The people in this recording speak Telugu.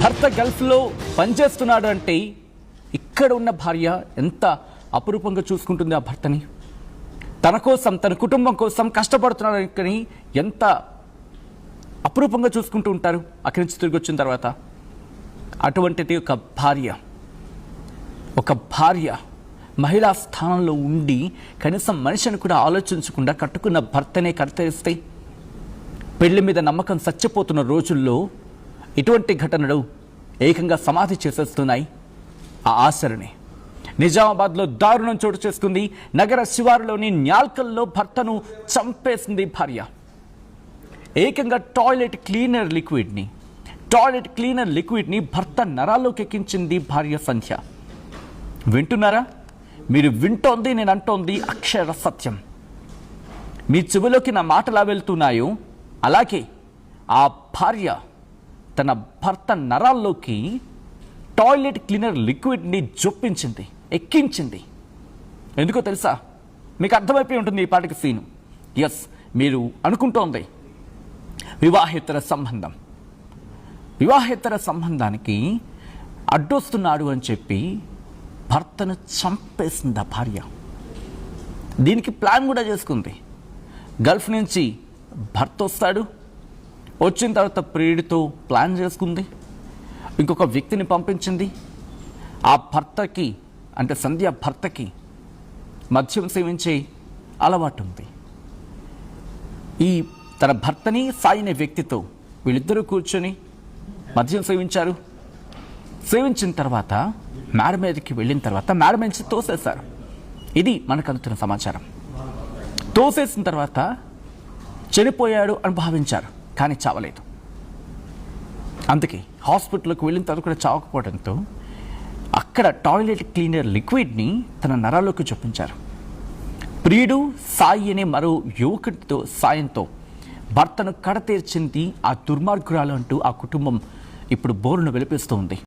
భర్త గల్ఫ్లో పనిచేస్తున్నాడు అంటే ఇక్కడ ఉన్న భార్య ఎంత అపురూపంగా చూసుకుంటుంది ఆ భర్తని. తన కోసం, తన కుటుంబం కోసం కష్టపడుతున్నాడు కానీ ఎంత అపురూపంగా చూసుకుంటూ ఉంటారు అక్కడి నుంచి తిరిగి వచ్చిన తర్వాత. అటువంటిది ఒక భార్య మహిళా స్థానంలో ఉండి కనీసం మనిషిని కూడా ఆలోచించకుండా కట్టుకున్న భర్తనే కడతేస్తే పెళ్లి మీద నమ్మకం చచ్చిపోతున్న రోజుల్లో ఇటువంటి ఘటనలు ఏకంగా సమాధి చేసేస్తున్నాయి ఆ ఆశలని. నిజామాబాద్లో దారుణం చోటు చేసుకుంది. నగర శివారులోని న్యాల్కల్లో భర్తను చంపేసింది భార్య. ఏకంగా టాయిలెట్ క్లీనర్ లిక్విడ్ని భర్త నరాల్లోకి ఎక్కించింది భార్య సంధ్య. వింటున్నారా? మీరు వింటోంది, నేను అంటోంది అక్షర సత్యం. మీ చెవిలోకి నా మాటలా వెళ్తున్నాయో అలాగే ఆ భార్య తన భర్త నరాల్లోకి టాయిలెట్ క్లీనర్ లిక్విడ్ని జొప్పించింది, ఎక్కించింది. ఎందుకో తెలుసా? మీకు అర్థమైపోయి ఉంటుంది ఈ పాటికి సీను. ఎస్, మీరు అనుకుంటోంది వివాహేతర సంబంధానికి అడ్డొస్తున్నాడు అని చెప్పి భర్తను చంపేసింది ఆ భార్య. దీనికి ప్లాన్ కూడా చేసుకుంది. గల్ఫ్ నుంచి భర్త వస్తాడు, వచ్చిన తర్వాత ప్రియుడితో ప్లాన్ చేసుకుంది, ఇంకొక వ్యక్తిని పంపించింది. ఆ భర్తకి, అంటే సంధ్య భర్తకి మద్యం సేవించే అలవాటు ఉంది. ఈ తన భర్తని సాయిన వ్యక్తితో వీళ్ళిద్దరూ కూర్చొని మద్యం సేవించిన తర్వాత మేడ మీదకి వెళ్ళిన తర్వాత మేడ నుంచి తోసేశారు. ఇది మనకు అందుతున్న సమాచారం. తోసేసిన తర్వాత చనిపోయాడు అని భావించారు, కానీ చావలేదు. అందుకే హాస్పిటల్కి వెళ్ళిన తర్వాత కూడా చావకపోవడంతో అక్కడ టాయిలెట్ క్లీనర్ లిక్విడ్ని తన నరాల్లోకి చొప్పించారు. ప్రియుడు సాయి అనే మరో యువకుడితో సాయంతో భర్తను కడతీర్చింది ఆ దుర్మార్గురాలు అంటూ ఆ కుటుంబం ఇప్పుడు బోరును వెలిపిస్తూ ఉంది.